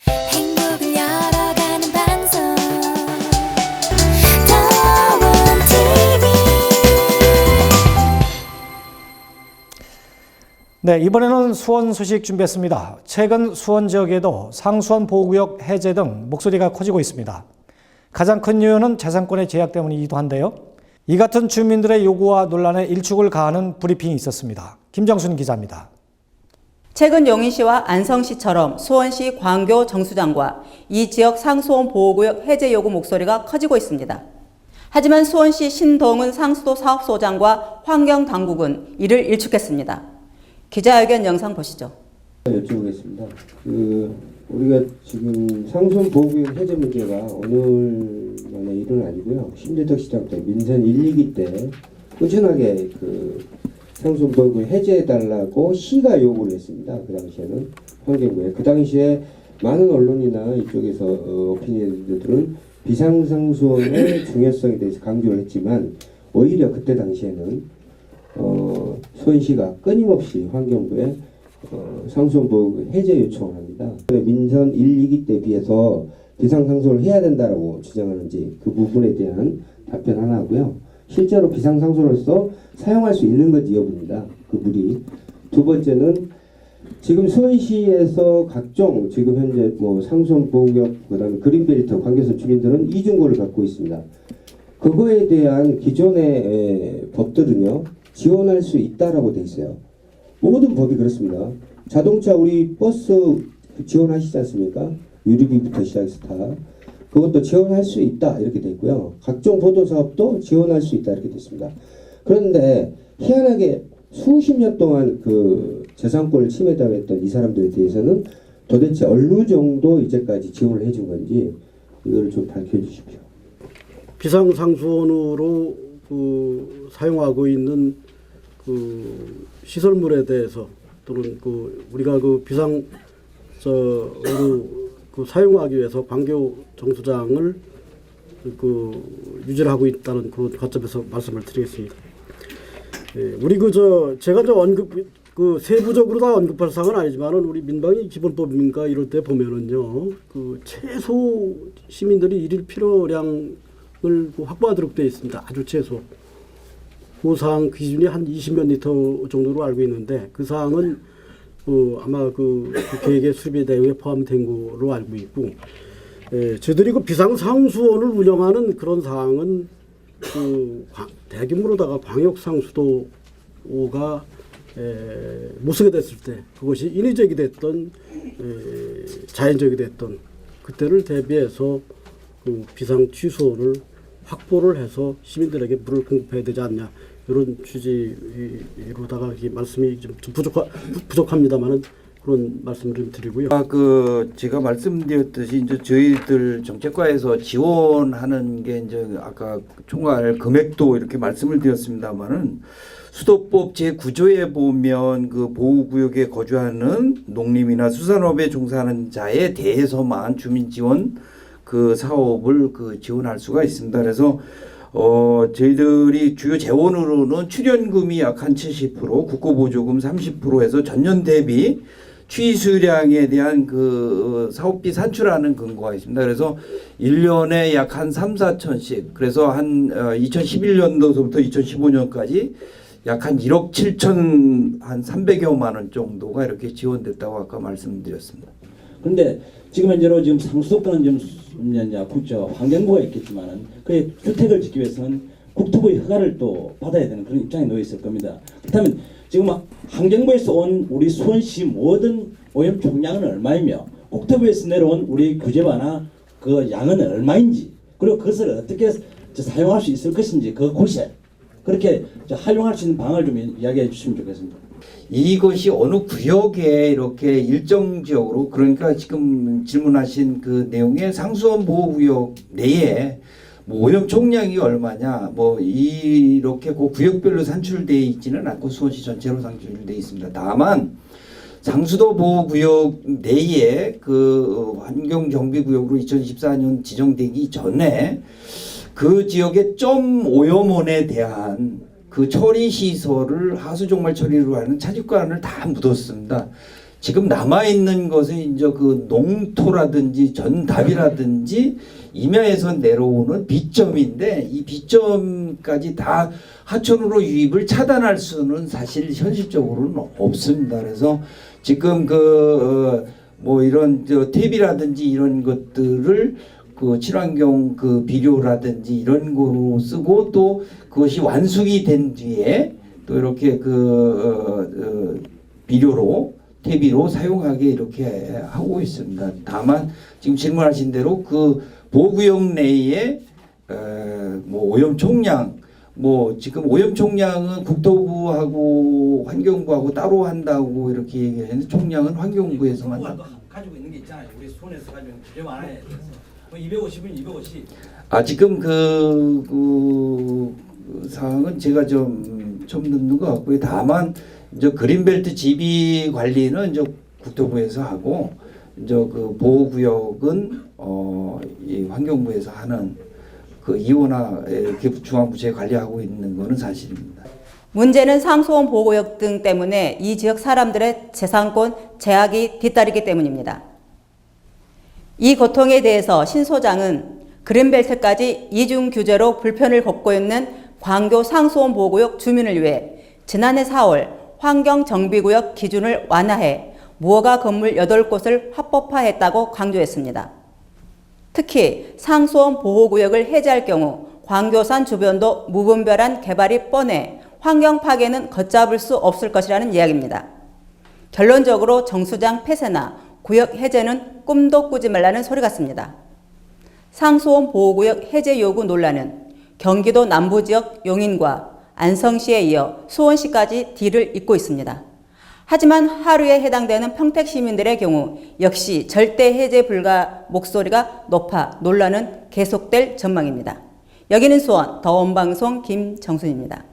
행복을 열어가는 방송 더원 TV. 네, 이번에는 수원 소식 준비했습니다. 최근 수원 지역에도 상수원 보호구역 해제 등 목소리가 커지고 있습니다. 가장 큰 이유는 재산권의 제약 때문이기도 한데요. 이 같은 주민들의 요구와 논란에 일축을 가하는 브리핑이 있었습니다. 김정순 기자입니다. 최근 용인시와 안성시처럼 수원시 광교 정수장과 이 지역 상수원 보호구역 해제 요구 목소리가 커지고 있습니다. 하지만 수원시 신동은 상수도 사업소장과 환경당국은 이를 일축했습니다. 기자회견 영상 보시죠. 여쭤보겠습니다. 우리가 지금 상수원 보호구역 해제 문제가 오늘 만의 일은 아니고요. 심재덕 시장 때 민선 1, 2기 때 꾸준하게 상수원 보호구역 해제해달라고 시가 요구를 했습니다. 그 당시에는 환경부에. 그 당시에 많은 언론이나 이쪽에서 오피니언들은 비상상수원의 중요성에 대해서 강조를 했지만 오히려 그때 당시에는 수원시가 끊임없이 환경부에 상수원 보호구역 해제 요청을 합니다. 민선 1, 2기 때에 비해서 비상상수를 해야 된다라고 주장하는지 그 부분에 대한 답변 하나 하고요. 실제로 비상상수로서 사용할 수 있는 건지 여부입니다. 그 물이. 두 번째는 지금 수원시에서 각종 지금 현재 상수원 보호구역 그다음에 그린벨트 관계소 주민들은 이중고를 갖고 있습니다. 그거에 대한 기존의 법들은요 지원할 수 있다라고 돼 있어요. 모든 법이 그렇습니다. 자동차 우리 버스 지원하시지 않습니까? 유류비부터 시작해서 다 그것도 지원할 수 있다 이렇게 돼 있고요. 각종 보도 사업도 지원할 수 있다 이렇게 돼 있습니다. 그런데 희한하게 수십 년 동안 그 재산권을 침해당했던 이 사람들에 대해서는 도대체 어느 정도 이제까지 지원을 해준 건지 이거를 좀 밝혀주십시오. 비상상수원으로 사용하고 있는 시설물에 대해서 또는 우리가 사용하기 위해서 광교 정수장을 유지를 하고 있다는 그런 관점에서 말씀을 드리겠습니다. 우리 제가 세부적으로 다 언급할 사항은 아니지만은 우리 민방위 기본법인가 이럴 때 보면은요, 최소 시민들이 일일 필요량을 확보하도록 되어 있습니다. 아주 최소. 그 사항 기준이 한 20몇 리터 정도로 알고 있는데 그 사항은 아마 그 계획의 수립 내용에 포함된 거로 알고 있고, 저희들이 비상상수원을 운영하는 그런 사항은 대규모로다가 광역상수도가 못 쓰게 됐을 때 그것이 인위적이 됐던 자연적이 됐던 그때를 대비해서 비상 취소를 확보를 해서 시민들에게 물을 공급해야 되지 않냐 이런 취지로다가 말씀이 좀 부족합니다만은 그런 말씀을 좀 드리고요. 제가 말씀드렸듯이 이제 저희들 정책과에서 지원하는 게 이제 아까 총괄 금액도 이렇게 말씀을 드렸습니다만은 수도법 제9조에 보면 그 보호구역에 거주하는 농림이나 수산업에 종사하는 자에 대해서만 주민 지원 사업을 지원할 수가 있습니다. 그래서 저희들이 주요 재원으로는 출연금이 약 한 70%, 국고보조금 30%에서 전년 대비 추이 수량에 대한 사업비 산출하는 근거가 있습니다. 그래서 1년에 약 한 3, 4천씩, 그래서 한 2011년도서부터 2015년까지 약 한 1억 7천 한 300여만 원 정도가 이렇게 지원됐다고 아까 말씀드렸습니다. 그런데 지금 현재로 지금 상수도권은 국저 환경부가 있겠지만은 그 주택을 짓기 위해서는 국토부의 허가를 또 받아야 되는 그런 입장에 놓여 있을 겁니다. 그렇다면 지금 환경부에서 온 우리 수원시 모든 오염 총량은 얼마이며 국토부에서 내려온 우리 규제반화 그 양은 얼마인지 그리고 그것을 어떻게 사용할 수 있을 것인지 그곳에 그렇게 활용할 수 있는 방안을 좀 이야기해 주시면 좋겠습니다. 이것이 어느 구역에 이렇게 일정 지역으로 그러니까 지금 질문하신 그 내용의 상수원 보호구역 내에 오염 총량이 얼마냐 이렇게 그 구역별로 산출되어 있지는 않고 수원시 전체로 산출되어 있습니다. 다만 상수도 보호구역 내에 환경정비구역으로 2014년 지정되기 전에 그 지역의 점 오염원에 대한 처리 시설을 하수종말 처리로 하는 차집관을 다 묻었습니다. 지금 남아 있는 것은 이제 그 농토라든지 전답이라든지 임야에서 내려오는 비점인데 이 비점까지 다 하천으로 유입을 차단할 수는 사실 현실적으로는 없습니다. 그래서 지금 뭐 이런 탭이라든지 이런 것들을 그 친환경 그 비료라든지 이런 거로 쓰고 또 그것이 완숙이 된 뒤에 또 이렇게 비료로 퇴비로 사용하게 이렇게 하고 있습니다. 다만 지금 질문하신 대로 그 보호구역 내에 뭐 오염 총량 뭐 지금 오염 총량은 국토부하고 환경부하고 따로 한다고 이렇게 얘기하는데 총량은 환경부에서만 가지고 있는 게 있잖아요. 우리 손에서 가지고 비료 많아야 돼서 250은 250. 지금 그 사항은 제가 좀 처음 듣는 것 같고요. 다만 이제 그린벨트 지비 관리는 이제 국토부에서 하고 이제 그 보호구역은 이 환경부에서 하는 그 이원화 이렇게 중앙부처에 관리하고 있는 거는 사실입니다. 문제는 상수원 보호구역 등 때문에 이 지역 사람들의 재산권 제약이 뒤따르기 때문입니다. 이 고통에 대해서 신 소장은 그린벨트까지 이중 규제로 불편을 겪고 있는 광교 상수원 보호구역 주민을 위해 지난해 4월 환경정비구역 기준을 완화해 무허가 건물 8곳을 합법화했다고 강조했습니다. 특히 상수원 보호구역을 해제할 경우 광교산 주변도 무분별한 개발이 뻔해 환경 파괴는 걷잡을 수 없을 것이라는 이야기입니다. 결론적으로 정수장 폐쇄나 구역 해제는 꿈도 꾸지 말라는 소리 같습니다. 상수원 보호구역 해제 요구 논란은 경기도 남부지역 용인과 안성시에 이어 수원시까지 뒤를 잇고 있습니다. 하지만 하루에 해당되는 평택 시민들의 경우 역시 절대 해제 불가 목소리가 높아 논란은 계속될 전망입니다. 여기는 수원 더원방송 김정순입니다.